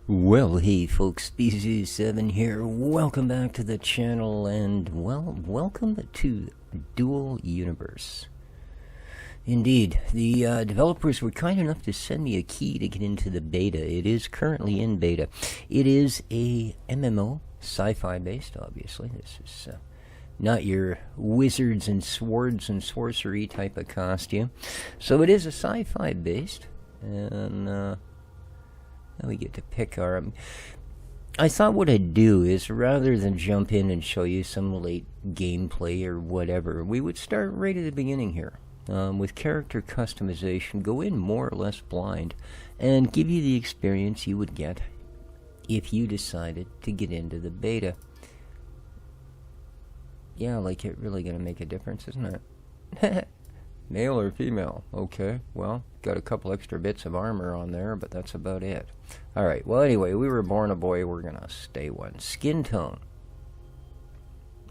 Well, hey folks, Species 7 here. Welcome back to the channel, and, well, welcome to Dual Universe. Indeed, the developers were kind enough to send me a key to get into the beta. It is currently in beta. It is a MMO, sci-fi based, obviously. This is not your wizards and swords and sorcery type of costume. So it is a sci-fi based, and we get to pick our... I thought what I'd do is, rather than jump in and show you some late gameplay or whatever, we would start right at the beginning here. With character customization, go in more or less blind, and give you the experience you would get if you decided to get into the beta. Yeah, like it really gonna make a difference, isn't it? Male or female? Okay, well, got a couple extra bits of armor on there, but that's about it. Alright, well anyway, we were born a boy, we're gonna stay one. Skin tone.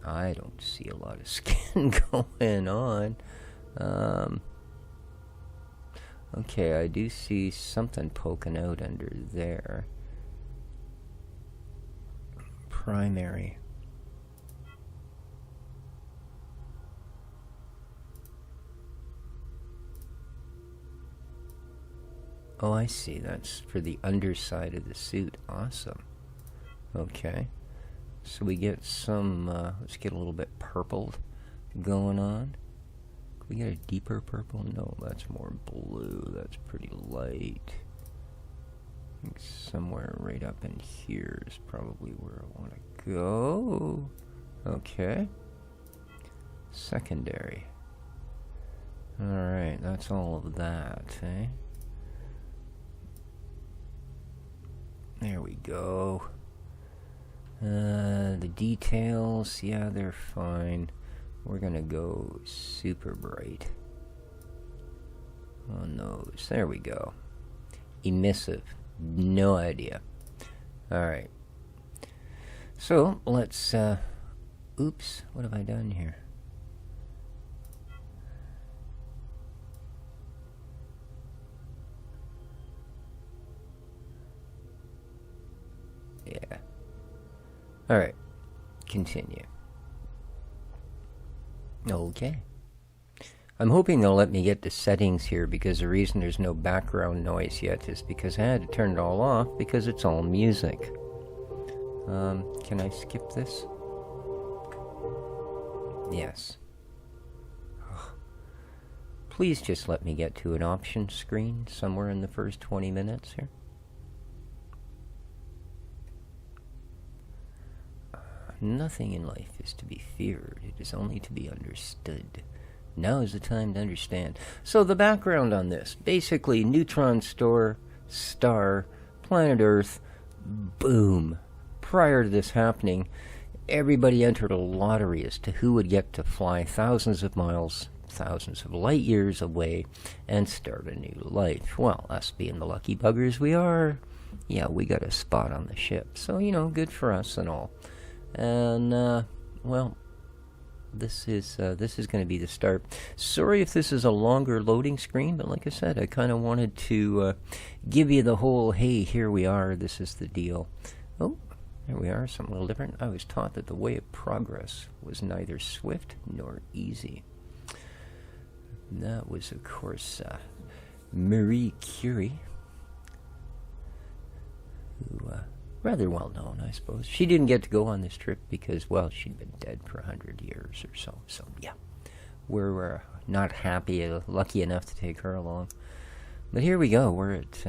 I don't see a lot of skin going on. Okay, I do see something poking out under there. Primary. Oh, I see. That's for the underside of the suit. Awesome. Okay. So we get some, let's get a little bit purpled going on. Can we get a deeper purple? No, that's more blue. That's pretty light. I think somewhere right up in here is probably where I want to go. Okay. Secondary. Alright, that's all of that, eh? There we go. The details, yeah, they're fine. We're gonna go super bright on those. There we go. Emissive. No idea. Alright. So, let's, oops, what have I done here? Yeah. Alright. Continue. Okay. I'm hoping they'll let me get the settings here, because the reason there's no background noise yet is because I had to turn it all off because it's all music. Can I skip this? Yes. Please just let me get to an options screen somewhere in the first 20 minutes here. Nothing in life is to be feared, it is only to be understood. Now is the time to understand. So the background on this, basically neutron star, planet Earth, boom. Prior to this happening, everybody entered a lottery as to who would get to fly thousands of miles, thousands of light years away, and start a new life. Well, us being the lucky buggers we are, yeah, we got a spot on the ship. So, you know, good for us and all. And, well, this is going to be the start. Sorry if this is a longer loading screen, but like I said, I kind of wanted to give you the whole, hey, here we are, this is the deal. Oh, there we are, something a little different. I was taught that the way of progress was neither swift nor easy. And that was, of course, Marie Curie, who... rather well known, I suppose. She didn't get to go on this trip because, well, she'd been dead for 100 years or so. So, yeah, we're not lucky enough to take her along. But here we go. We're at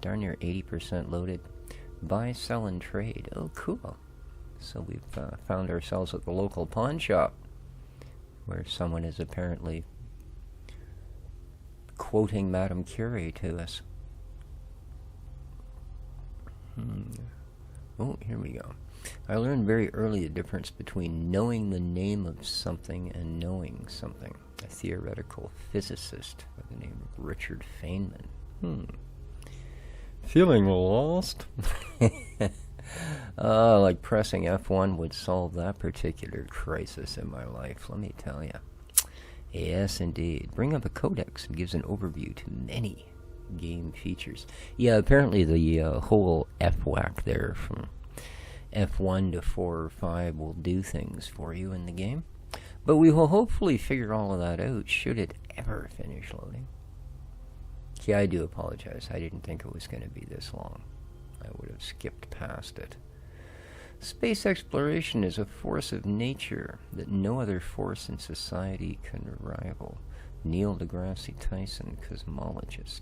darn near 80% loaded. Buy, sell, and trade. Oh, cool. So we've found ourselves at the local pawn shop, where someone is apparently quoting Madame Curie to us. Oh, here we go. I learned very early the difference between knowing the name of something and knowing something. A theoretical physicist by the name of Richard Feynman. Feeling lost? Like pressing F1 would solve that particular crisis in my life, let me tell you. Yes, indeed. Bring up a codex and gives an overview to many game features. Yeah, apparently the whole F-whack there from F1 to 4 or 5 will do things for you in the game. But we will hopefully figure all of that out should it ever finish loading. Yeah, I do apologize. I didn't think it was going to be this long. I would have skipped past it. Space exploration is a force of nature that no other force in society can rival. Neil deGrasse Tyson, cosmologist.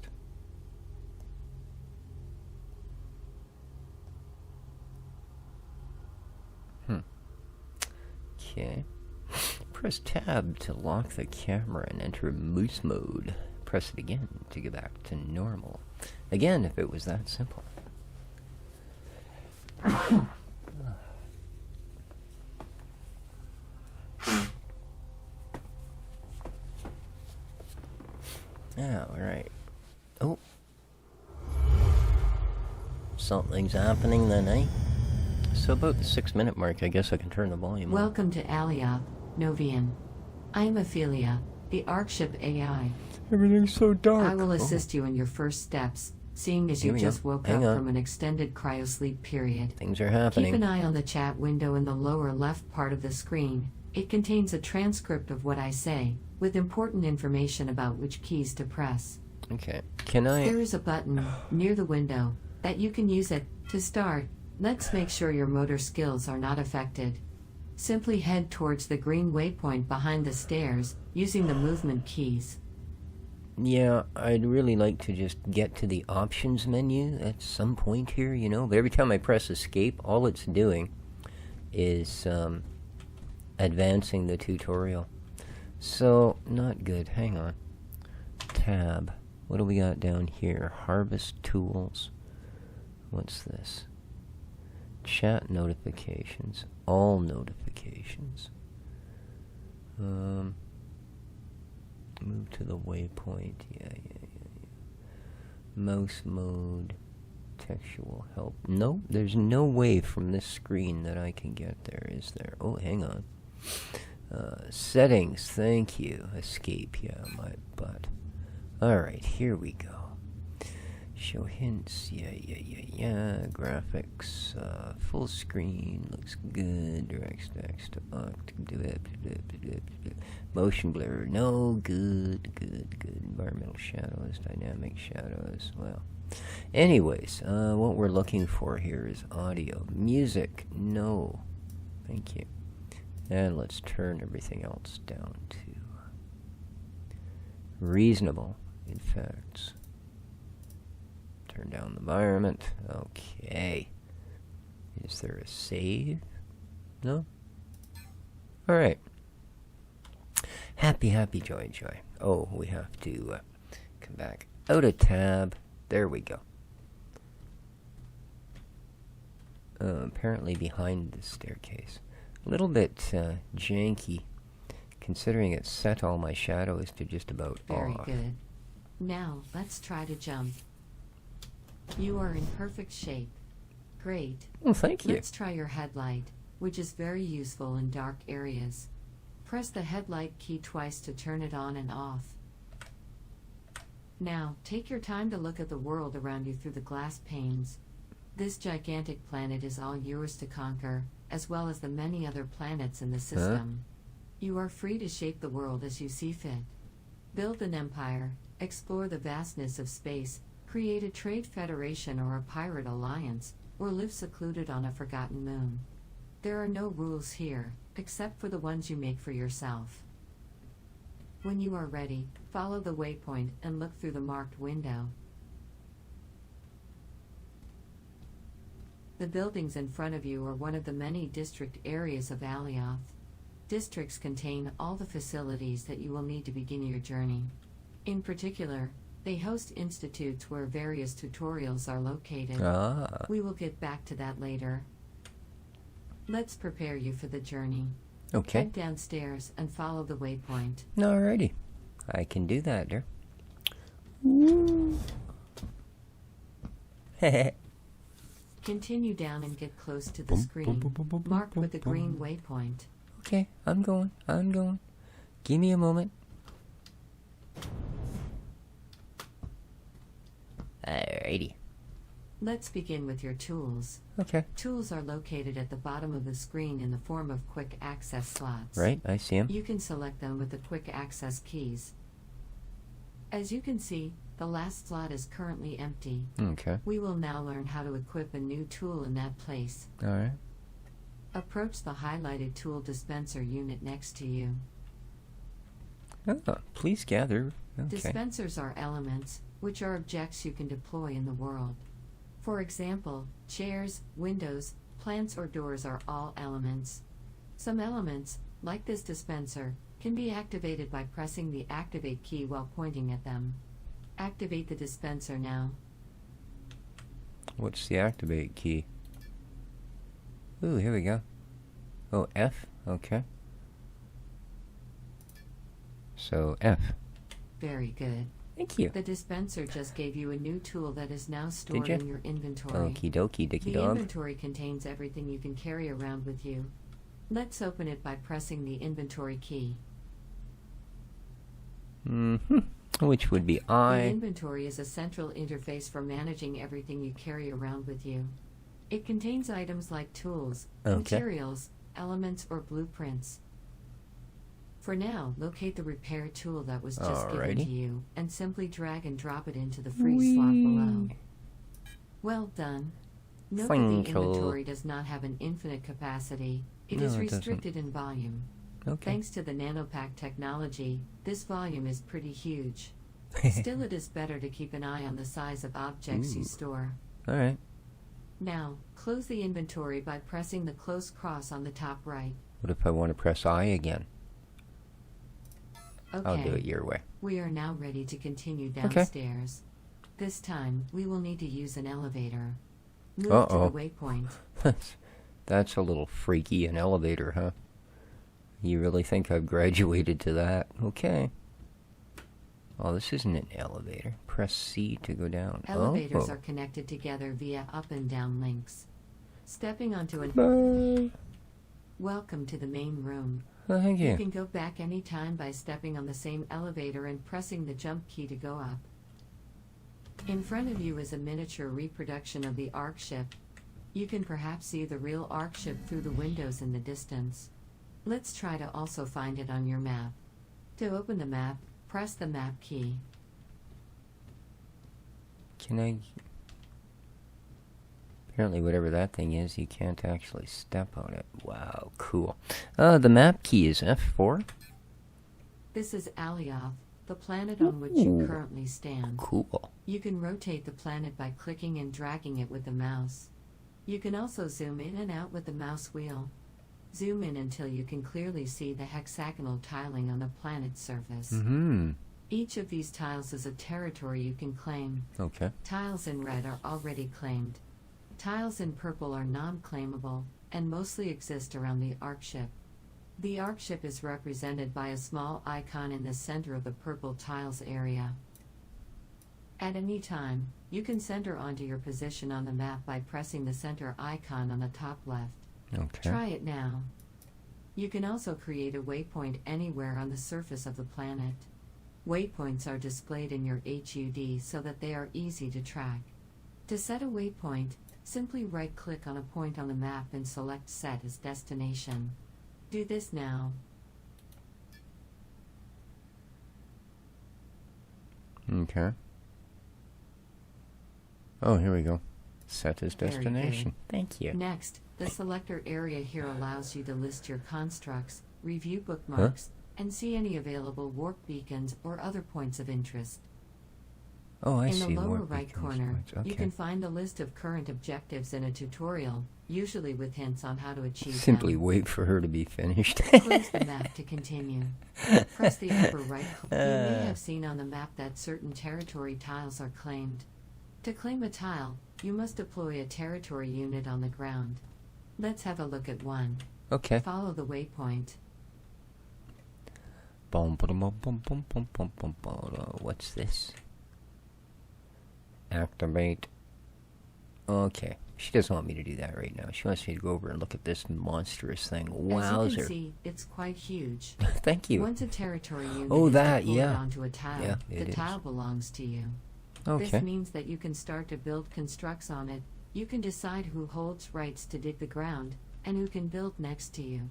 Okay. Press tab to lock the camera and enter moose mode. Press it again to get back to normal. Again, if it was that simple. Alright. Oh. Something's happening then, eh? So about the 6-minute mark, I guess I can turn the volume on. Welcome to Elliot, Novian. I am Ophelia, the Arkship AI. Everything's so dark. I will assist you in your first steps, seeing as you just woke up from an extended cryosleep period. Things are happening. Keep an eye on the chat window in the lower left part of the screen. It contains a transcript of what I say, with important information about which keys to press. Okay. Can I... There is a button near the window that you can use it to start. Let's make sure your motor skills are not affected. Simply head towards the green waypoint behind the stairs, using the movement keys. Yeah, I'd really like to just get to the options menu at some point here, you know, but every time I press escape, all it's doing is advancing the tutorial. So, not good. Hang on. Tab. What do we got down here? Harvest tools. What's this? Chat notifications. All notifications. Move to the waypoint. Yeah. Mouse mode. Textual help. Nope, there's no way from this screen that I can get there, is there? Oh, hang on. Settings, thank you. Escape, yeah, my butt. Alright, here we go. Show hints, yeah. Graphics, full screen, looks good. Direct stacks to motion blur, no, good. Environmental shadows, dynamic shadows, well. Anyways, what we're looking for here is audio. Music, no. Thank you. And let's turn everything else down to reasonable effects. Turn down the environment. Okay. Is there a save? No? Alright. Happy, joy. Oh, we have to come back out of tab. There we go. Apparently behind the staircase. A little bit janky, considering it set all my shadows to just about Very off. good. Now, let's try to jump. You are in perfect shape. Great. Well, thank you. Let's try your headlight, which is very useful in dark areas. Press the headlight key twice to turn it on and off. Now, take your time to look at the world around you through the glass panes. This gigantic planet is all yours to conquer, as well as the many other planets in the system. You are free to shape the world as you see fit. Build an empire, explore the vastness of space, create a trade federation or a pirate alliance, or live secluded on a forgotten moon. There are no rules here, except for the ones you make for yourself. When you are ready, follow the waypoint and look through the marked window. The buildings in front of you are one of the many district areas of Alioth. Districts contain all the facilities that you will need to begin your journey. In particular, they host institutes where various tutorials are located. We will get back to that later. Let's prepare you for the journey. Okay. Head downstairs and follow the waypoint. Alrighty. I can do that, dear. Continue down and get close to the screen, marked with the green waypoint. Okay, I'm going. Give me a moment. Alrighty. Let's begin with your tools. Okay. Tools are located at the bottom of the screen in the form of quick access slots. Right, I see them. You can select them with the quick access keys. As you can see, the last slot is currently empty. Okay. We will now learn how to equip a new tool in that place. Alright. Approach the highlighted tool dispenser unit next to you. Oh, please gather. Okay. Dispensers are elements, which are objects you can deploy in the world. For example, chairs, windows, plants or doors are all elements. Some elements, like this dispenser, can be activated by pressing the activate key while pointing at them. Activate the dispenser now. What's the activate key? Ooh, here we go. Oh, F? Okay. So, F. Very good. Thank you. The dispenser just gave you a new tool that is now stored ya? in your inventory. Okie dokie, dicky The dog. inventory contains everything you can carry around with you. Let's open it by pressing the inventory key. Which would be The I. inventory is a central interface for managing everything you carry around with you. It contains items like tools, Okay. materials, elements, or blueprints. For now, locate the repair tool that was just given to Alrighty. you, and simply drag and drop it into the free slot below. Well done. Note that Thank the you. inventory does not have an infinite capacity. It No, is it doesn't. restricted in volume. Okay. Thanks to the nanopack technology, this volume is pretty huge. Still, it is better to keep an eye on the size of objects you Ooh. store. Alright. Now, close the inventory by pressing the close cross on the top right. What if I want to press I again? Okay. I'll do it your way. We are now ready to continue downstairs. This time, we will need to use an elevator. Move Uh-oh. to the waypoint. That's a little freaky, an elevator, huh? You really think I've graduated to that? Okay. Oh, this isn't an elevator. Press C to go down. Elevators Oh. are connected together via up and down links. Stepping onto an... Bye. Welcome to the main room. Oh, thank You you. can go back any time by stepping on the same elevator and pressing the jump key to go up. In front of you is a miniature reproduction of the Ark ship. You can perhaps see the real Ark ship through the windows in the distance. Let's try to also find it on your map. To open the map, press the map key. Can I... Apparently whatever that thing is, you can't actually step on it. Wow, cool. The map key is F4. This is Elliot, the planet on which you Ooh. currently stand. Cool. You can rotate the planet by clicking and dragging it with the mouse. You can also zoom in and out with the mouse wheel. Zoom in until you can clearly see the hexagonal tiling on the planet's surface. Mm-hmm. Each of these tiles is a territory you can claim. Okay. Tiles in red are already claimed. Tiles in purple are non-claimable, and mostly exist around the Ark ship. The Ark ship is represented by a small icon in the center of the purple tiles area. At any time, you can center onto your position on the map by pressing the center icon on the top left. Okay. Try it now. You can also create a waypoint anywhere on the surface of the planet. Waypoints are displayed in your HUD so that they are easy to track. To set a waypoint, simply right-click on a point on the map and select Set as Destination. Do this now. Okay. Oh, here we go. Set as Very good. destination. Thank you. Next, the selector area here allows you to list your constructs, review bookmarks, and see any available warp beacons or other points of interest. Oh, I In see. the lower warp right beacons, corner, points. Okay. you can find a list of current objectives in a tutorial, usually with hints on how to achieve Simply them. wait for her to be finished. Close the map to continue. Press the upper right. You may have seen on the map that certain territory tiles are claimed. To claim a tile, you must deploy a territory unit on the ground. Let's have a look at one. Okay. Follow the waypoint. What's this? Activate. Okay. She doesn't want me to do that right now. She wants me to go over and look at this monstrous thing. As you can Wowzer. see, it's quite huge. Thank you. Once a territory unit Oh, is that, deployed yeah. onto a tile, Yeah, the it is. tile belongs to you. Okay. This means that you can start to build constructs on it. You can decide who holds rights to dig the ground, and who can build next to you.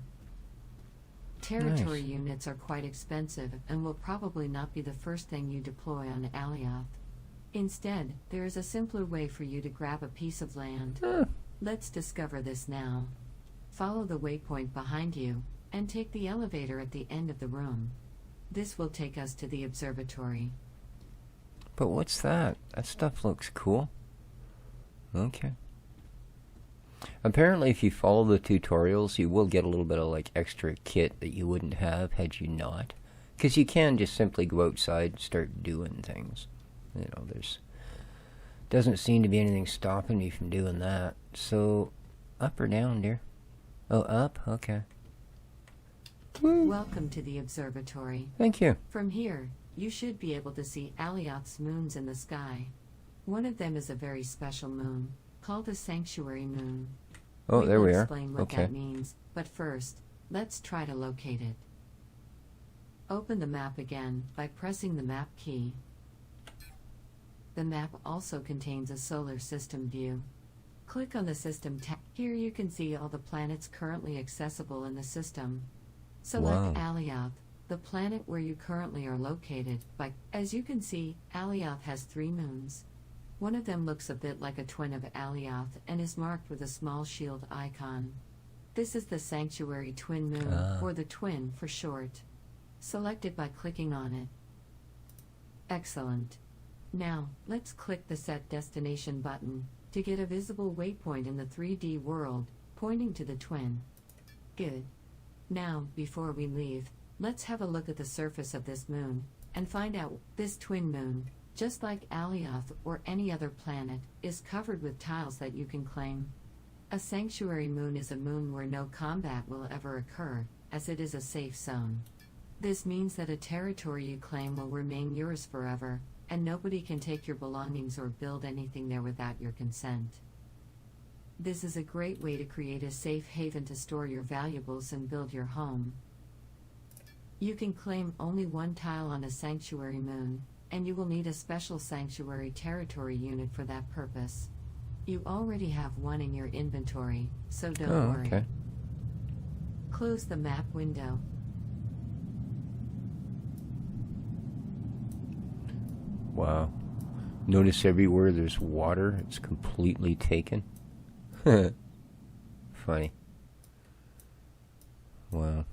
Territory Nice. units are quite expensive and will probably not be the first thing you deploy on Elliot. Instead, there is a simpler way for you to grab a piece of land. Let's discover this now. Follow the waypoint behind you, and take the elevator at the end of the room. This will take us to the observatory. But what's that? That stuff looks cool. Okay. Apparently, if you follow the tutorials, you will get a little bit of like extra kit that you wouldn't have had you not. Because you can just simply go outside and start doing things. You know, there's doesn't seem to be anything stopping me from doing that. So, up or down, dear? Oh, up? Okay. Woo. Welcome to the observatory. Thank you. From here, you should be able to see Elliot's moons in the sky. One of them is a very special moon, called a sanctuary moon. Oh, there we will are. Explain what Okay. that means, but first, let's try to locate it. Open the map again by pressing the map key. The map also contains a solar system view. Click on the system tab. Here you can see all the planets currently accessible in the system. Select Elliot, the planet where you currently are located. As you can see, Elliot has 3 moons. One of them looks a bit like a twin of Elliot and is marked with a small shield icon. This is the sanctuary twin moon, or the twin for short. Select it by clicking on it. Excellent. Now, let's click the Set Destination button to get a visible waypoint in the 3D world, pointing to the twin. Good. Now, before we leave, let's have a look at the surface of this moon, and find out. This twin moon, just like Elliot or any other planet, is covered with tiles that you can claim. A sanctuary moon is a moon where no combat will ever occur, as it is a safe zone. This means that a territory you claim will remain yours forever, and nobody can take your belongings or build anything there without your consent. This is a great way to create a safe haven to store your valuables and build your home. You can claim only 1 tile on a sanctuary moon, and you will need a special sanctuary territory unit for that purpose. You already have 1 in your inventory, so don't worry. Okay. Close the map window. Wow. Notice everywhere there's water, it's completely taken. Funny. Wow.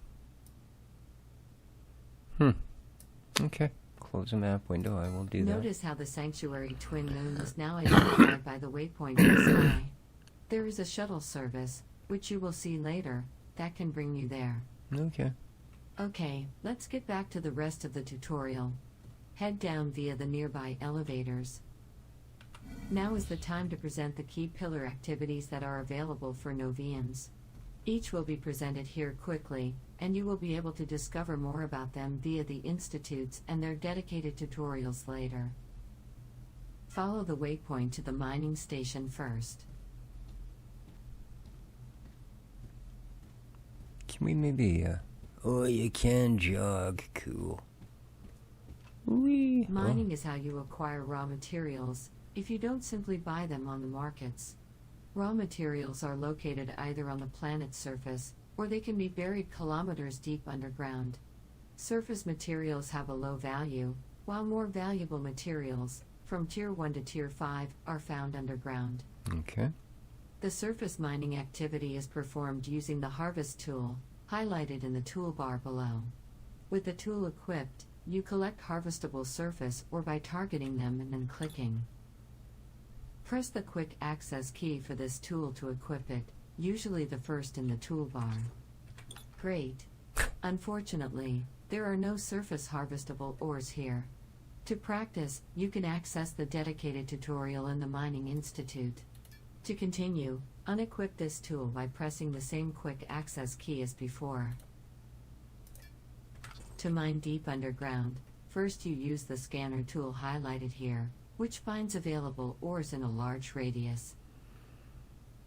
Okay. Close the map window. I will do that. Notice how the sanctuary twin moon is now identified by the waypoint in the sky. There is a shuttle service, which you will see later, that can bring you there. Okay. Okay, let's get back to the rest of the tutorial. Head down via the nearby elevators. Now is the time to present the key pillar activities that are available for Novians. Each will be presented here quickly, and you will be able to discover more about them via the institutes and their dedicated tutorials later. Follow the waypoint to the mining station first. Can we maybe, oh, you can jog. Cool. Whee. Mining is how you acquire raw materials, if you don't simply buy them on the markets. Raw materials are located either on the planet's surface, or they can be buried kilometers deep underground. Surface materials have a low value, while more valuable materials, from Tier 1 to Tier 5, are found underground. Okay. The surface mining activity is performed using the harvest tool, highlighted in the toolbar below. With the tool equipped, you collect harvestable surface or by targeting them and then clicking. Press the quick access key for this tool to equip it, usually the first in the toolbar. Great. Unfortunately, there are no surface harvestable ores here. To practice, you can access the dedicated tutorial in the Mining Institute. To continue, unequip this tool by pressing the same quick access key as before. To mine deep underground, first you use the scanner tool highlighted here, which finds available ores in a large radius.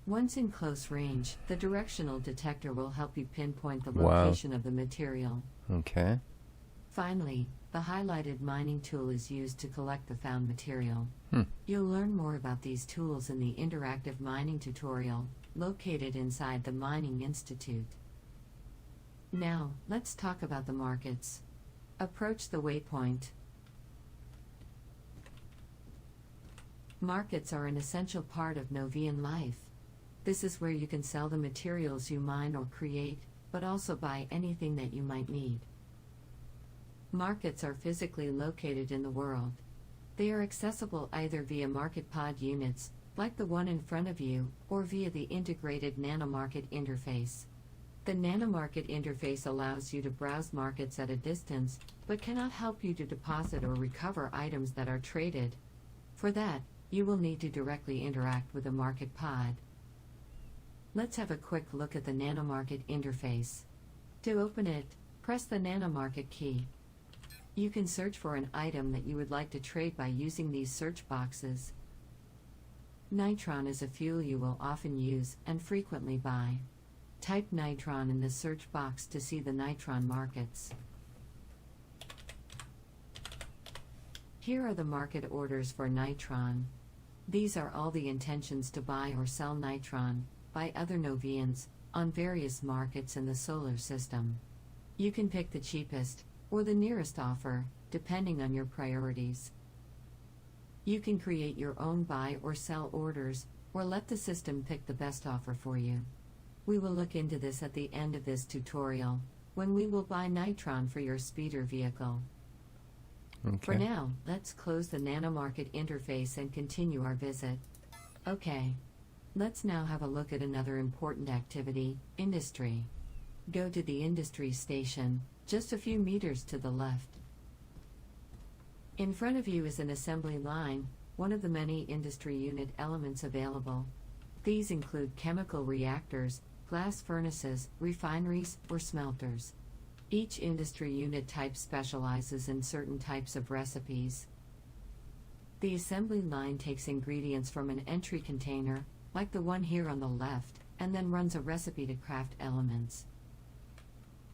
Once in close range, the directional detector will help you pinpoint the location of the material. Okay. Finally, the highlighted mining tool is used to collect the found material. Hmm. You'll learn more about these tools in the interactive mining tutorial, located inside the Mining Institute. Now, let's talk about the markets. Approach the waypoint. Markets are an essential part of Novian life. This is where you can sell the materials you mine or create, but also buy anything that you might need. Markets are physically located in the world. They are accessible either via market pod units, like the one in front of you, or via the integrated Nanomarket Interface. The Nanomarket Interface allows you to browse markets at a distance, but cannot help you to deposit or recover items that are traded. For that, you will need to directly interact with a market pod. Let's have a quick look at the Nanomarket Interface. To open it, press the Nanomarket key. You can search for an item that you would like to trade by using these search boxes. Nitron is a fuel you will often use and frequently buy. Type nitron in the search box to see the nitron markets. Here are the market orders for nitron. These are all the intentions to buy or sell nitron by other Novians on various markets in the solar system. You can pick the cheapest or the nearest offer, depending on your priorities. You can create your own buy or sell orders, or let the system pick the best offer for you. We will look into this at the end of this tutorial, when we will buy nitron for your speeder vehicle. Okay. For now, let's close the Nanomarket Interface and continue our visit. Okay. Let's now have a look at another important activity, industry. Go to the industry station, just a few meters to the left. In front of you is an assembly line, one of the many industry unit elements available. These include chemical reactors, glass furnaces, refineries, or smelters. Each industry unit type specializes in certain types of recipes. The assembly line takes ingredients from an entry container, like the one here on the left, and then runs a recipe to craft elements.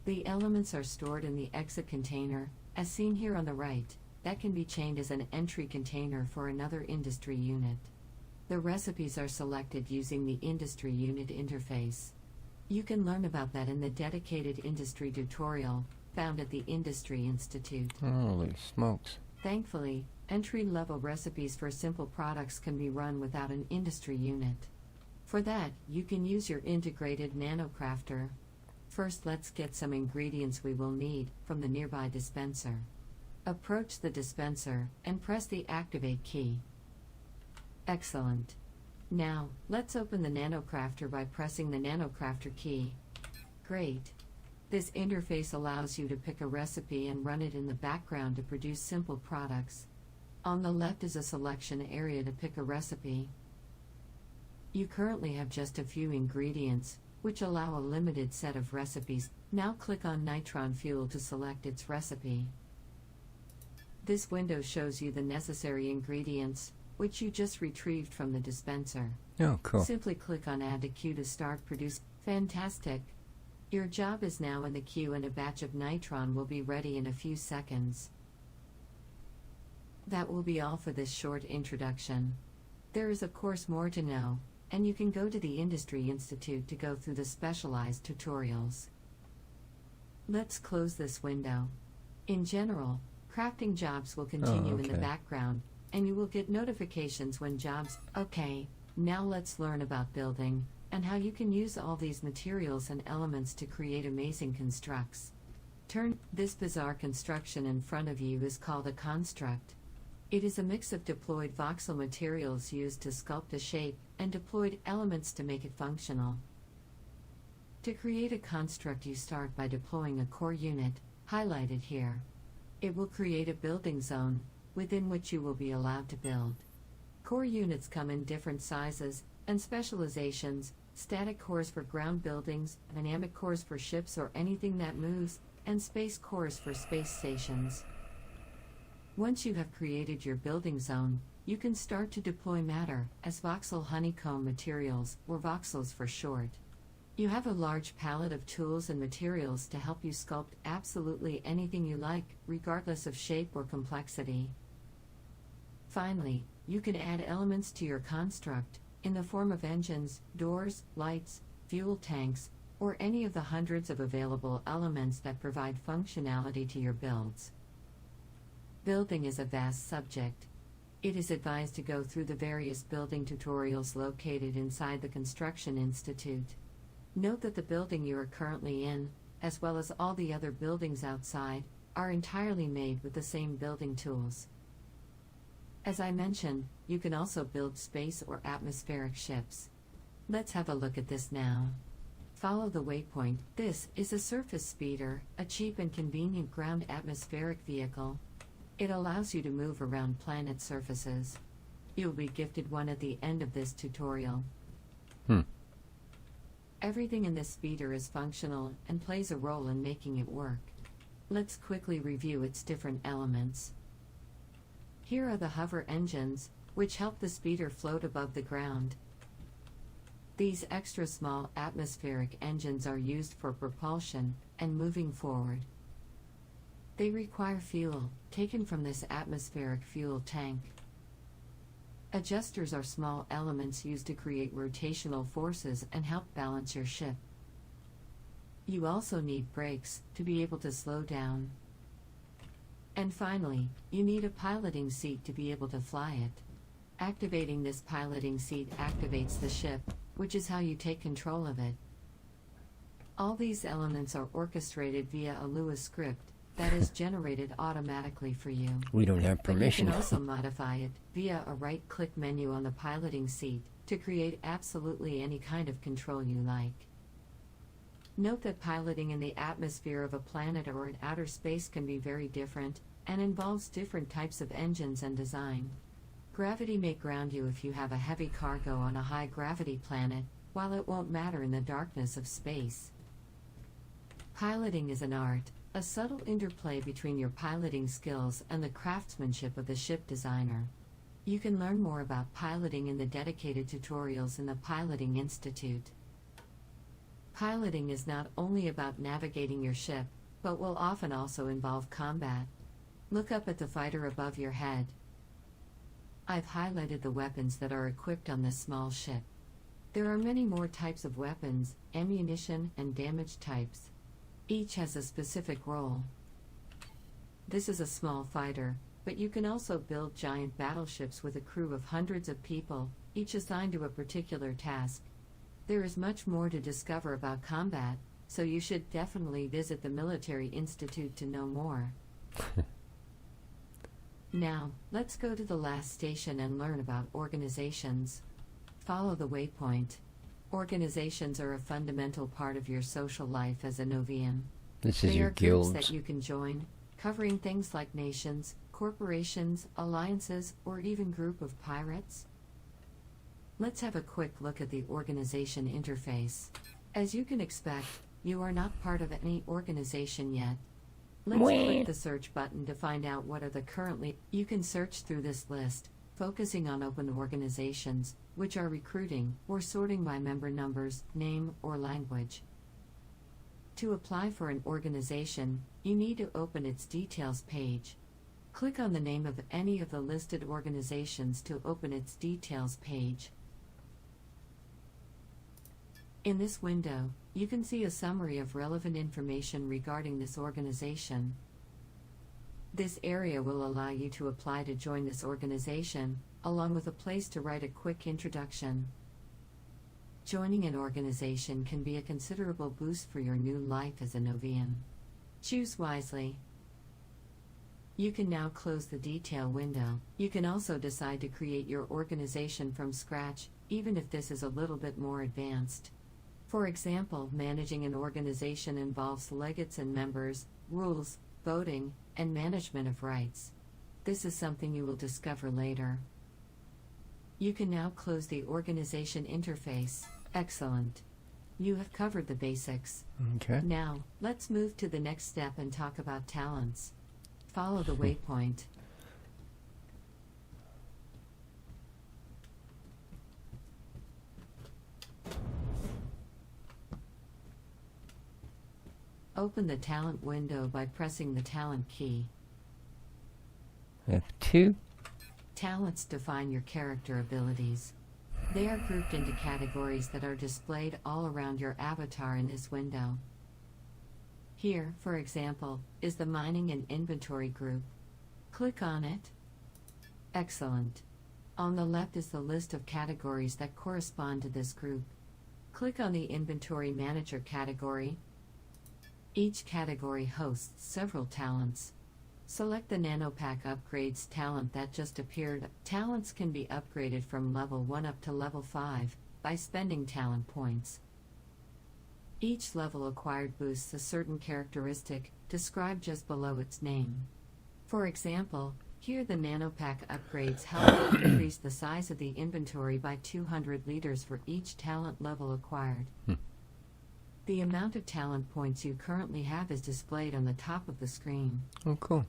The elements are stored in the exit container, as seen here on the right, that can be chained as an entry container for another industry unit. The recipes are selected using the industry unit interface. You can learn about that in the dedicated industry tutorial, found at the Industry Institute. Holy smokes. Thankfully, entry-level recipes for simple products can be run without an industry unit. For that, you can use your integrated Nano Crafter. First, let's get some ingredients we will need from the nearby dispenser. Approach the dispenser and press the Activate key. Excellent. Now, let's open the Nano Crafter by pressing the Nano Crafter key. Great. This interface allows you to pick a recipe and run it in the background to produce simple products. On the left is a selection area to pick a recipe. You currently have just a few ingredients, which allow a limited set of recipes. Now click on Nitron Fuel to select its recipe. This window shows you the necessary ingredients, which you just retrieved from the dispenser. Oh, cool. Simply click on Add to Queue to start produce. Fantastic! Your job is now in the queue and a batch of nitron will be ready in a few seconds. That will be all for this short introduction. There is of course more to know, and you can go to the Industry Institute to go through the specialized tutorials. Let's close this window. In general, crafting jobs will continue in the background, and you will get notifications when jobs... Okay, now let's learn about building, and how you can use all these materials and elements to create amazing constructs. This bizarre construction in front of you is called a construct. It is a mix of deployed voxel materials used to sculpt a shape, and deployed elements to make it functional. To create a construct, you start by deploying a core unit, highlighted here. It will create a building zone, within which you will be allowed to build. Core units come in different sizes and specializations: static cores for ground buildings, dynamic cores for ships or anything that moves, and space cores for space stations. Once you have created your building zone, you can start to deploy matter as voxel honeycomb materials, or voxels for short. You have a large palette of tools and materials to help you sculpt absolutely anything you like, regardless of shape or complexity. Finally, you can add elements to your construct, in the form of engines, doors, lights, fuel tanks, or any of the hundreds of available elements that provide functionality to your builds. Building is a vast subject. It is advised to go through the various building tutorials located inside the Construction Institute. Note that the building you are currently in, as well as all the other buildings outside, are entirely made with the same building tools. As I mentioned, you can also build space or atmospheric ships. Let's have a look at this now. Follow the waypoint. This is a surface speeder, a cheap and convenient ground atmospheric vehicle. It allows you to move around planet surfaces. You'll be gifted one at the end of this tutorial. Everything in this speeder is functional and plays a role in making it work. Let's quickly review its different elements. Here are the hover engines, which help the speeder float above the ground. These extra small atmospheric engines are used for propulsion and moving forward. They require fuel, taken from this atmospheric fuel tank. Adjusters are small elements used to create rotational forces and help balance your ship. You also need brakes to be able to slow down. And finally, you need a piloting seat to be able to fly it. Activating this piloting seat activates the ship, which is how you take control of it. All these elements are orchestrated via a Lua script that is generated automatically for you. We don't have permission. But you can also modify it via a right-click menu on the piloting seat to create absolutely any kind of control you like. Note that piloting in the atmosphere of a planet or in outer space can be very different, and involves different types of engines and design. Gravity may ground you if you have a heavy cargo on a high-gravity planet, while it won't matter in the darkness of space. Piloting is an art, a subtle interplay between your piloting skills and the craftsmanship of the ship designer. You can learn more about piloting in the dedicated tutorials in the Piloting Institute. Piloting is not only about navigating your ship, but will often also involve combat. Look up at the fighter above your head. I've highlighted the weapons that are equipped on this small ship. There are many more types of weapons, ammunition, and damage types. Each has a specific role. This is a small fighter, but you can also build giant battleships with a crew of hundreds of people, each assigned to a particular task. There is much more to discover about combat, so you should definitely visit the Military Institute to know more. Now, let's go to the last station and learn about organizations. Follow the waypoint. Organizations are a fundamental part of your social life as a Novian. This is They your are guilds. groups that you can join, covering things like nations, corporations, alliances, or even group of pirates. Let's have a quick look at the organization interface. As you can expect, you are not part of any organization yet. Let's click the search button to find out what are the currently. You can search through this list, focusing on open organizations, which are recruiting, or sorting by member numbers, name, or language. To apply for an organization, you need to open its details page. Click on the name of any of the listed organizations to open its details page. In this window, you can see a summary of relevant information regarding this organization. This area will allow you to apply to join this organization, along with a place to write a quick introduction. Joining an organization can be a considerable boost for your new life as a Novian. Choose wisely. You can now close the detail window. You can also decide to create your organization from scratch, even if this is a little bit more advanced. For example, managing an organization involves legates and members, rules, voting, and management of rights. This is something you will discover later. You can now close the organization interface. Excellent. You have covered the basics. Okay. Now, let's move to the next step and talk about talents. Follow the waypoint. Open the talent window by pressing the talent key. F2. Talents define your character abilities. They are grouped into categories that are displayed all around your avatar in this window. Here, for example, is the mining and inventory group. Click on it. Excellent. On the left is the list of categories that correspond to this group. Click on the Inventory Manager category. Each category hosts several talents. Select the Nanopack Upgrades talent that just appeared. Talents can be upgraded from level 1 up to level 5 by spending talent points. Each level acquired boosts a certain characteristic described just below its name. For example, here the Nanopack upgrades help increase the size of the inventory by 200 liters for each talent level acquired. The amount of talent points you currently have is displayed on the top of the screen. Oh, cool.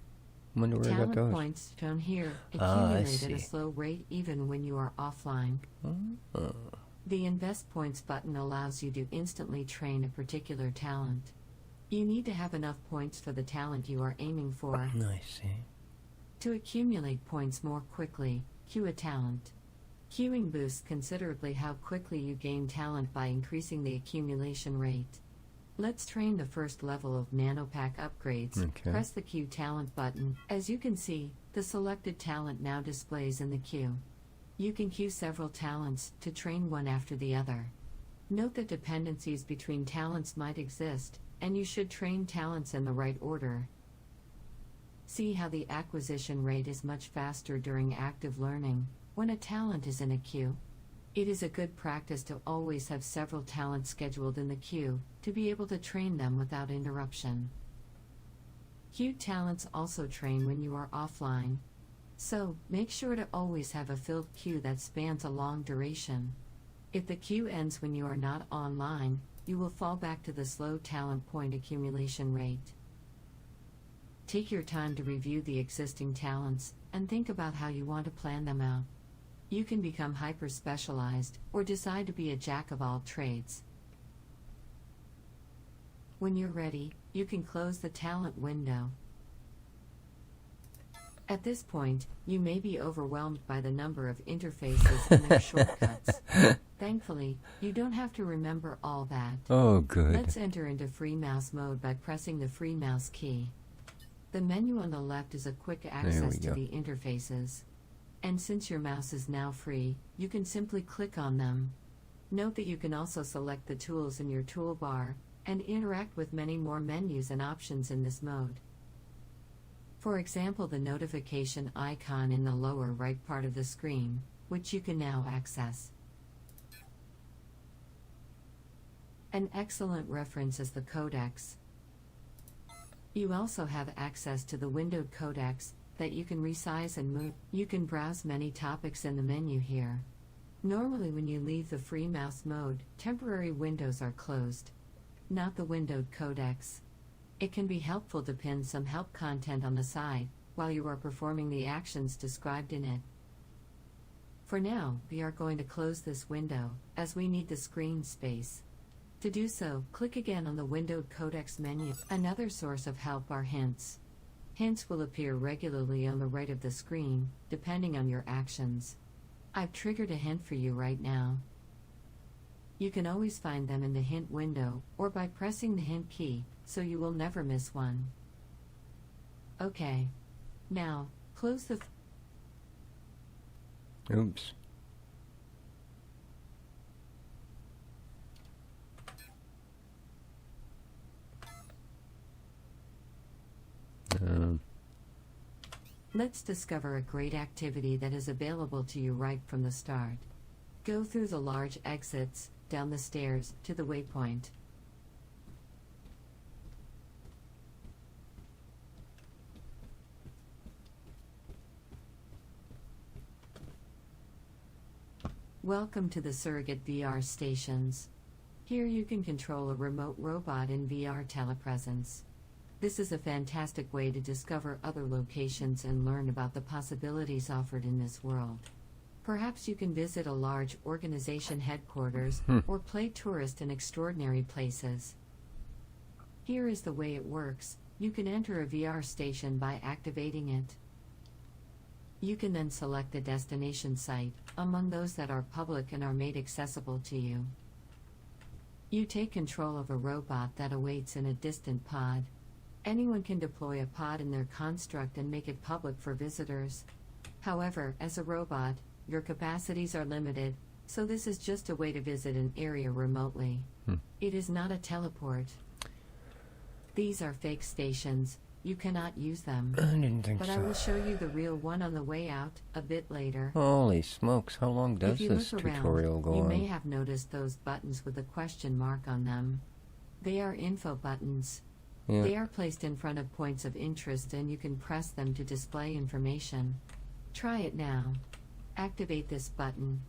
Wonder where I got Talent those. points shown here I accumulate at a see. slow rate even when you are offline. The Invest Points button allows you to instantly train a particular talent. You need to have enough points for the talent you are aiming for. I see. To accumulate points more quickly, queue a talent. Queuing boosts considerably how quickly you gain talent by increasing the accumulation rate. Let's train the first level of Nanopack upgrades. Okay. Press the Queue Talent button. As you can see, the selected talent now displays in the queue. You can queue several talents to train one after the other. Note that dependencies between talents might exist, and you should train talents in the right order. See how the acquisition rate is much faster during active learning when a talent is in a queue. It is a good practice to always have several talents scheduled in the queue to be able to train them without interruption. Queued talents also train when you are offline. So, make sure to always have a filled queue that spans a long duration. If the queue ends when you are not online, you will fall back to the slow talent point accumulation rate. Take your time to review the existing talents and think about how you want to plan them out. You can become hyper-specialized or decide to be a jack of all trades. When you're ready, you can close the talent window. At this point, you may be overwhelmed by the number of interfaces and their shortcuts. Thankfully, you don't have to remember all that. Oh, good. Let's enter into free mouse mode by pressing the free mouse key. The menu on the left is a quick access to the interfaces. And since your mouse is now free, you can simply click on them. Note that you can also select the tools in your toolbar and interact with many more menus and options in this mode. For example, the notification icon in the lower right part of the screen, which you can now access. An excellent reference is the codecs. You also have access to the windowed codecs that you can resize and move. You can browse many topics in the menu here. Normally when you leave the free mouse mode, temporary windows are closed. Not the windowed codecs. It can be helpful to pin some help content on the side while you are performing the actions described in it. For now, we are going to close this window, as we need the screen space. To do so, click again on the windowed codecs menu. Another source of help are hints. Hints will appear regularly on the right of the screen, depending on your actions. I've triggered a hint for you right now. You can always find them in the hint window, or by pressing the hint key, so you will never miss one. Okay. Now, close the... Oops. Let's discover a great activity that is available to you right from the start. Go through the large exits, down the stairs, to the waypoint. Welcome to the Surrogate Vr Stations. Here you can control a remote robot in VR telepresence. This is a fantastic way to discover other locations and learn about the possibilities offered in this world. Perhaps you can visit a large organization headquarters or play tourist in extraordinary places. Here is the way it works. You can enter a VR station by activating it. You can then select a destination site, among those that are public and are made accessible to you. You take control of a robot that awaits in a distant pod. Anyone can deploy a pod in their construct and make it public for visitors. However, as a robot, your capacities are limited, so this is just a way to visit an area remotely. It is not a teleport. These are fake stations. You cannot use them. I didn't think but so. I will show you the real one on the way out, a bit later. Holy smokes, how long does If you this look tutorial around, go you on? may have noticed those buttons with a question mark on them. They are info buttons. Yeah. They are placed in front of points of interest and you can press them to display information. Try it now. Activate this button.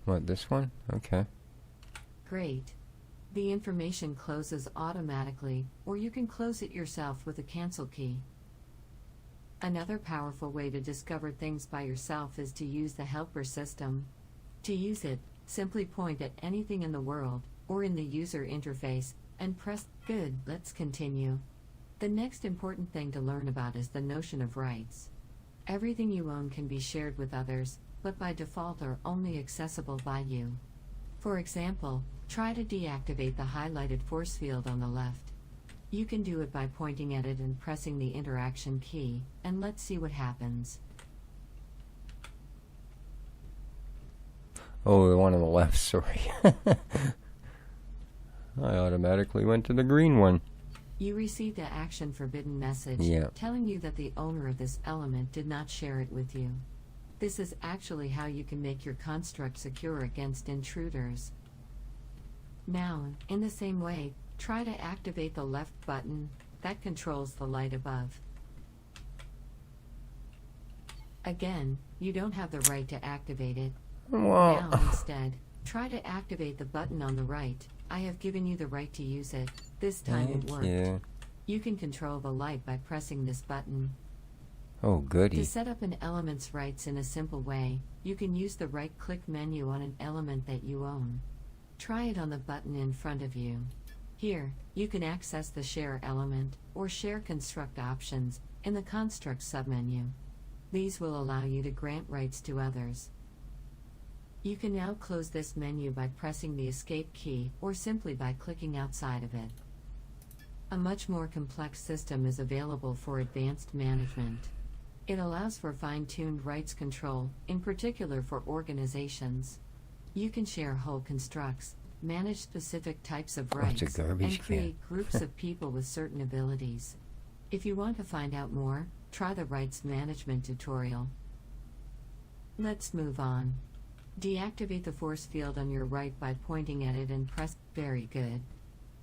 What, this one? Okay. Great. The information closes automatically, or you can close it yourself with a cancel key. Another powerful way to discover things by yourself is to use the helper system. To use it, simply point at anything in the world, or in the user interface, and press Good. Let's continue. The next important thing to learn about is the notion of rights. Everything you own can be shared with others, but by default are only accessible by you. For example, try to deactivate the highlighted force field on the left. You can do it by pointing at it and pressing the interaction key, and let's see what happens. Oh, the one on the left, sorry. I automatically went to the green one. You received an action forbidden message telling you that the owner of this element did not share it with you. This is actually how you can make your construct secure against intruders. Now, in the same way, try to activate the left button that controls the light above. Again, you don't have the right to activate it. Well, Now, instead, try to activate the button on the right. I have given you the right to use it. This time it worked. yeah. You can control the light by pressing this button. Oh, goody. To set up an element's rights in a simple way, you can use the right-click menu on an element that you own. Try it on the button in front of you. Here, you can access the Share element, or Share Construct options, in the Construct submenu. These will allow you to grant rights to others. You can now close this menu by pressing the Escape key, or simply by clicking outside of it. A much more complex system is available for advanced management. It allows for fine-tuned rights control, in particular for organizations. You can share whole constructs, manage specific types of rights, it's a garbage and create groups of people with certain abilities. If you want to find out more, try the rights management tutorial. Let's move on. Deactivate the force field on your right by pointing at it and press Very good.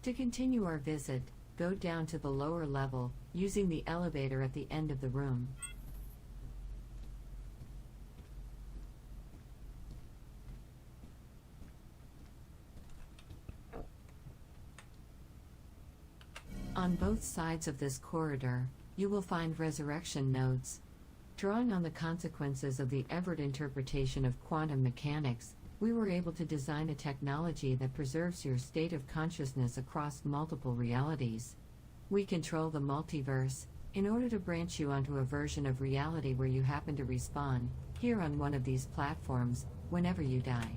To continue our visit, go down to the lower level, using the elevator at the end of the room. On both sides of this corridor, you will find resurrection nodes. Drawing on the consequences of the Everett interpretation of quantum mechanics, we were able to design a technology that preserves your state of consciousness across multiple realities. We control the multiverse, in order to branch you onto a version of reality where you happen to respawn, here on one of these platforms, whenever you die.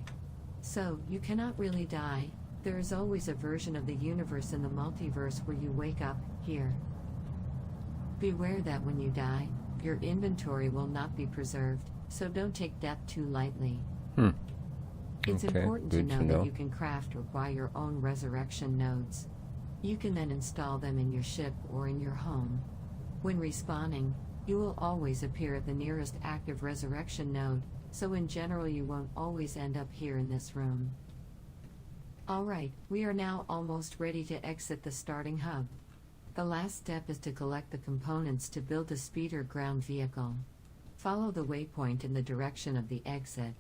So, you cannot really die. There is always a version of the universe in the multiverse where you wake up, here. Beware that when you die, your inventory will not be preserved, so don't take death too lightly. It's important to know that you can craft or buy your own resurrection nodes. You can then install them in your ship or in your home. When respawning, you will always appear at the nearest active resurrection node, so in general you won't always end up here in this room. Alright, we are now almost ready to exit the starting hub. The last step is to collect the components to build a speeder ground vehicle. Follow the waypoint in the direction of the exit.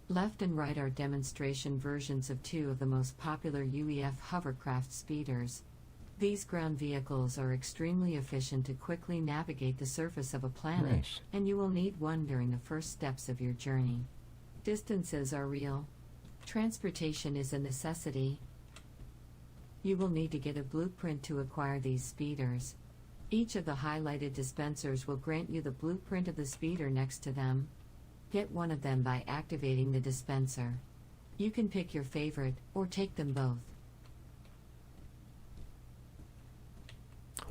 Left and right are demonstration versions of two of the most popular UEF hovercraft speeders. These ground vehicles are extremely efficient to quickly navigate the surface of a planet, and you will need one during the first steps of your journey. Distances are real. Transportation is a necessity. You will need to get a blueprint to acquire these speeders. Each of the highlighted dispensers will grant you the blueprint of the speeder next to them. Get one of them by activating the dispenser. You can pick your favorite, or take them both.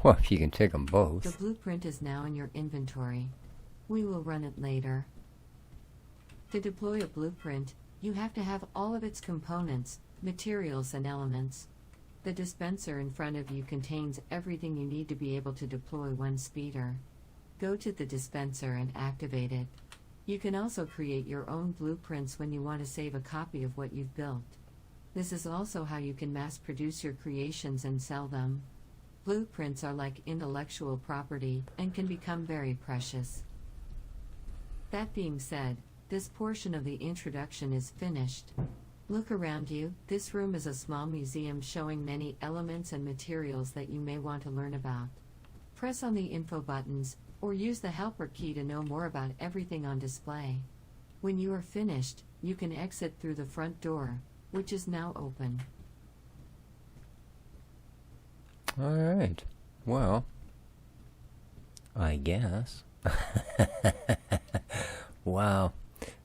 Well, if you can take them both. The blueprint is now in your inventory. We will run it later. To deploy a blueprint, you have to have all of its components, materials and elements. The dispenser in front of you contains everything you need to be able to deploy one speeder. Go to the dispenser and activate it. You can also create your own blueprints when you want to save a copy of what you've built. This is also how you can mass produce your creations and sell them. Blueprints are like intellectual property and can become very precious. That being said, this portion of the introduction is finished. Look around you. This room is a small museum showing many elements and materials that you may want to learn about. Press on the info buttons, or use the helper key to know more about everything on display. When you are finished, you can exit through the front door, which is now open. Alright. Well, I guess. Wow.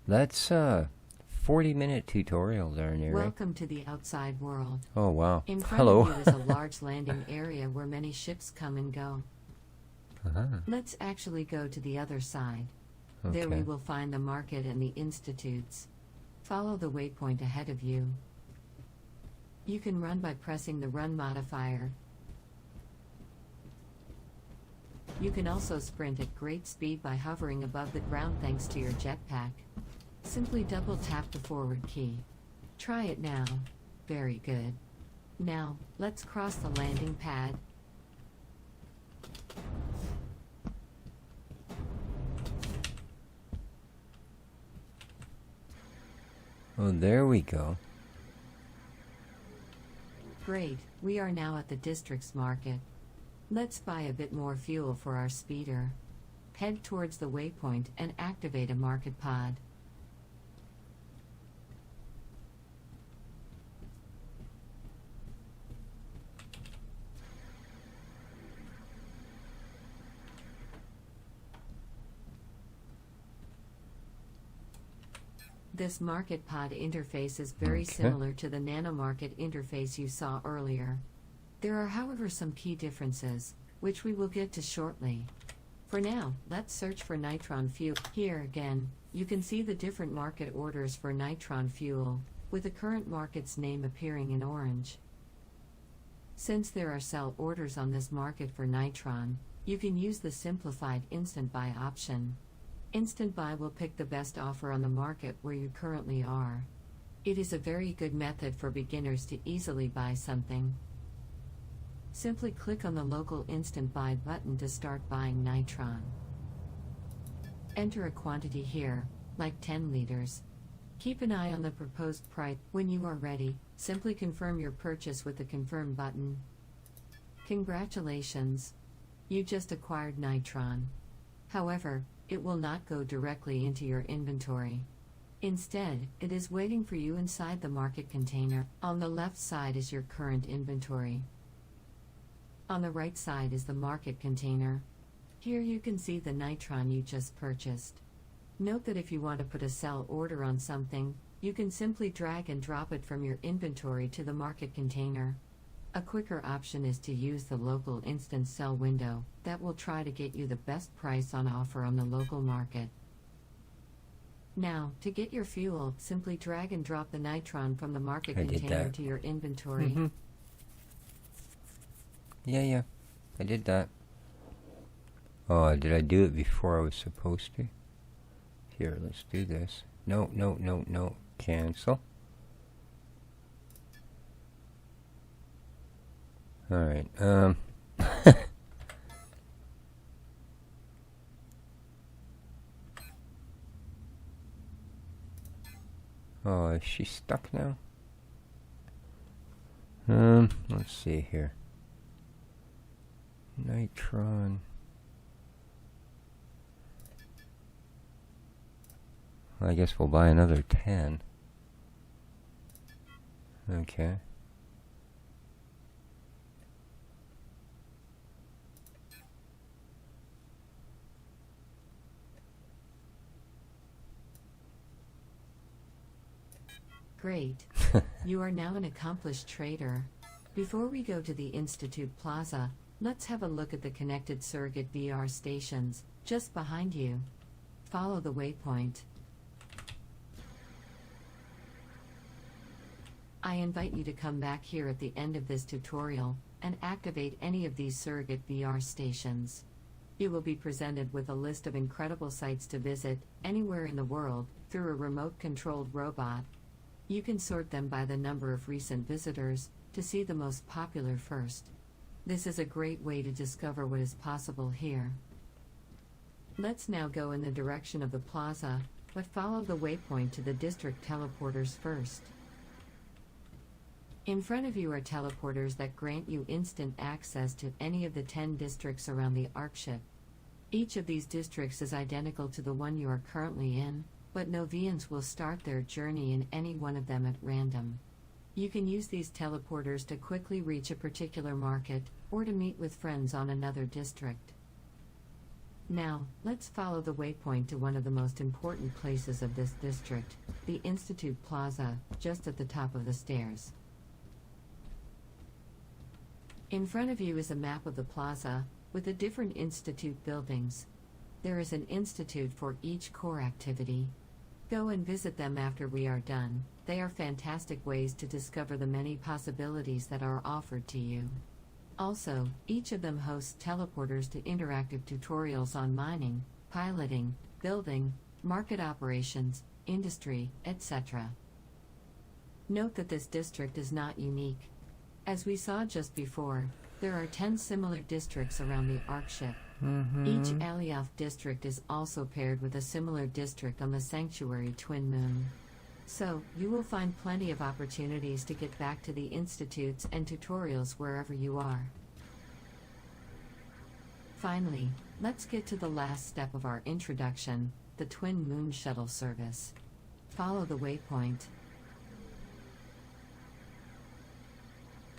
That's 40-minute tutorial there, Neri. Welcome to the outside world. Oh, wow. In front Hello. of you is a large landing area where many ships come and go. Let's actually go to the other side. Okay. There we will find the market and the institutes. Follow the waypoint ahead of you. You can run by pressing the run modifier. You can also sprint at great speed by hovering above the ground thanks to your jetpack. Simply double tap the forward key. Try it now. Very good. Now, let's cross the landing pad. Oh, there we go. Great, we are now at the district's market. Let's buy a bit more fuel for our speeder. Head towards the waypoint and activate a market pod. This market pod interface is very similar to the Nanomarket interface you saw earlier. There are, however, some key differences, which we will get to shortly. For now, let's search for nitron fuel. Here again, you can see the different market orders for nitron fuel, with the current market's name appearing in orange. Since there are sell orders on this market for nitron, you can use the simplified instant buy option. Instant buy will pick the best offer on the market where you currently are. It is a very good method for beginners to easily buy something. Simply click on the local instant buy button to start buying nitron. Enter a quantity here, like 10 liters. Keep an eye on the proposed price. When you are ready, simply confirm your purchase with the confirm button. Congratulations! You just acquired nitron. However, it will not go directly into your inventory. Instead, it is waiting for you inside the market container. On the left side is your current inventory. On the right side is the market container. Here you can see the nitron you just purchased. Note that if you want to put a sell order on something, you can simply drag and drop it from your inventory to the market container. A quicker option is to use the local instant sell window. That will try to get you the best price on offer on the local market. Now, to get your fuel, simply drag and drop the nitron from the market container to your inventory. Yeah, I did that. Oh, did I do it before I was supposed to? Here, let's do this. No, cancel. Alright, oh, is she stuck now? Let's see here. Nitron. I guess we'll buy another 10. Okay. Great. You are now an accomplished trader. Before we go to the Institute Plaza, let's have a look at the connected Surrogate Vr Stations, just behind you. Follow the waypoint. I invite you to come back here at the end of this tutorial, and activate any of these Surrogate Vr Stations. You will be presented with a list of incredible sites to visit, anywhere in the world, through a remote-controlled robot. You can sort them by the number of recent visitors, to see the most popular first. This is a great way to discover what is possible here. Let's now go in the direction of the plaza, but follow the waypoint to the district teleporters first. In front of you are teleporters that grant you instant access to any of the 10 districts around the ARC ship. Each of these districts is identical to the one you are currently in, but Novians will start their journey in any one of them at random. You can use these teleporters to quickly reach a particular market, or to meet with friends on another district. Now, let's follow the waypoint to one of the most important places of this district, the Institute Plaza, just at the top of the stairs. In front of you is a map of the plaza, with the different institute buildings. There is an institute for each core activity. Go and visit them after we are done. They are fantastic ways to discover the many possibilities that are offered to you. Also, each of them hosts teleporters to interactive tutorials on mining, piloting, building, market operations, industry, etc. Note that this district is not unique. As we saw just before, there are 10 similar districts around the ARC ship. Each Elliot district is also paired with a similar district on the Sanctuary Twin Moon. So, you will find plenty of opportunities to get back to the institutes and tutorials wherever you are. Finally, let's get to the last step of our introduction, the Twin Moon Shuttle service. Follow the waypoint.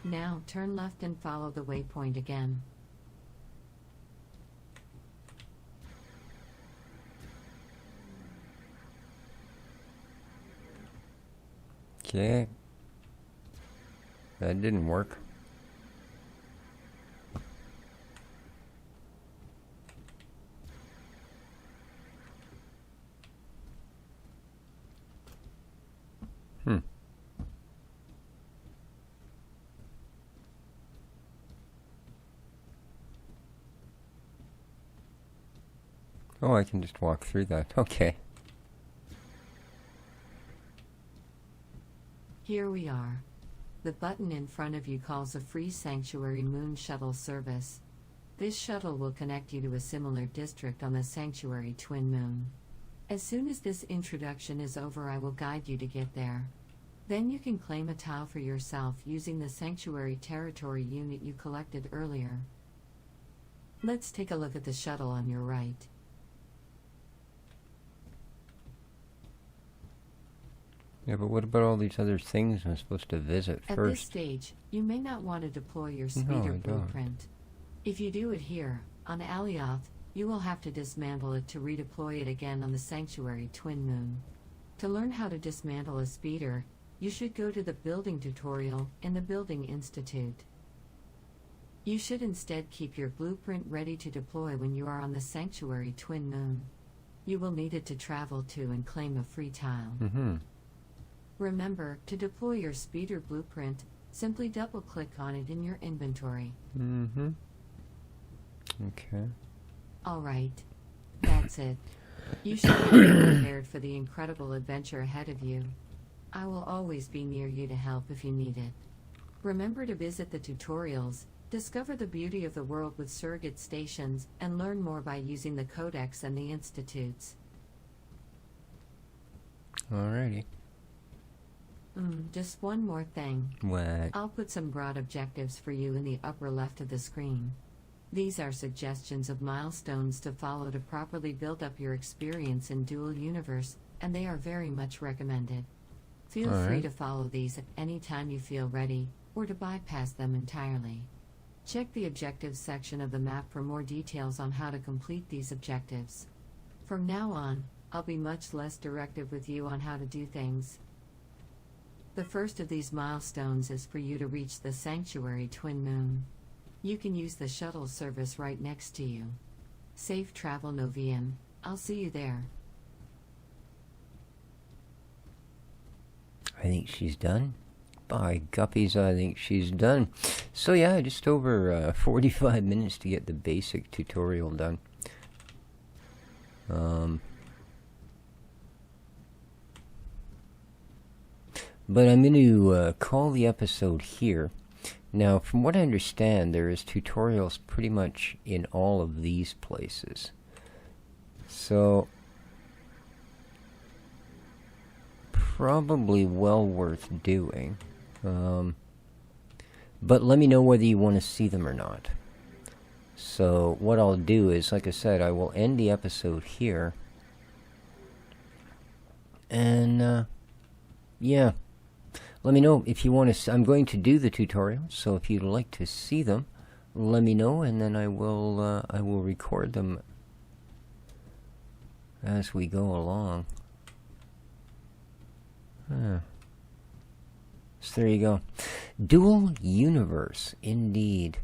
Now, turn left and follow the waypoint again. Okay. That didn't work. Oh, I can just walk through that. Okay. Here we are. The button in front of you calls a free Sanctuary Moon Shuttle service. This shuttle will connect you to a similar district on the Sanctuary Twin Moon. As soon as this introduction is over, I will guide you to get there. Then you can claim a tile for yourself using the Sanctuary Territory unit you collected earlier. Let's take a look at the shuttle on your right. Yeah, but what about all these other things I'm supposed to visit first? At this stage, you may not want to deploy your speeder blueprint. If you do it here, on Elliot, you will have to dismantle it to redeploy it again on the Sanctuary Twin Moon. To learn how to dismantle a speeder, you should go to the building tutorial in the Building Institute. You should instead keep your blueprint ready to deploy when you are on the Sanctuary Twin Moon. You will need it to travel to and claim a free tile. Remember, to deploy your speeder blueprint, simply double-click on it in your inventory. Okay. Alright. That's it. You should be prepared for the incredible adventure ahead of you. I will always be near you to help if you need it. Remember to visit the tutorials, discover the beauty of the world with surrogate stations, and learn more by using the codex and the institutes. Alrighty. Just one more thing. What? I'll put some broad objectives for you in the upper left of the screen. These are suggestions of milestones to follow to properly build up your experience in Dual Universe, and they are very much recommended. Feel free to follow these at any time you feel ready, or to bypass them entirely. Check the objectives section of the map for more details on how to complete these objectives. From now on, I'll be much less directive with you on how to do things. The first of these milestones is for you to reach the Sanctuary Twin Moon. You can use the shuttle service right next to you. Safe travel, Novian. I'll see you there. I think she's done. By guppies, I think she's done. So yeah, just over 45 minutes to get the basic tutorial done. But I'm going to call the episode here. Now, from what I understand, there is tutorials pretty much in all of these places. So, probably well worth doing. But let me know whether you want to see them or not. So, what I'll do is, like I said, I will end the episode here. And, yeah. Let me know if you want to. I'm going to do the tutorials, so if you'd like to see them, let me know, and then I will record them as we go along. So there you go. Dual universe, indeed.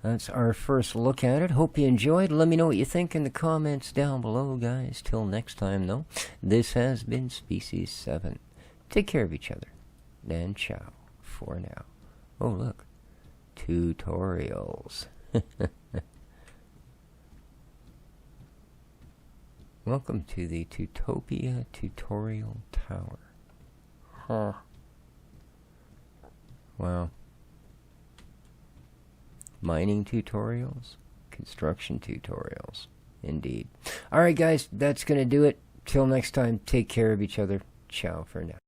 That's our first look at it. Hope you enjoyed. Let me know what you think in the comments down below, guys. Till next time, though, this has been Species 7. Take care of each other. And ciao for now. Oh, look. Tutorials. Welcome to the Tutopia Tutorial Tower. Huh. Wow. Mining tutorials. Construction tutorials. Indeed. Alright, guys. That's going to do it. Till next time, take care of each other. Ciao for now.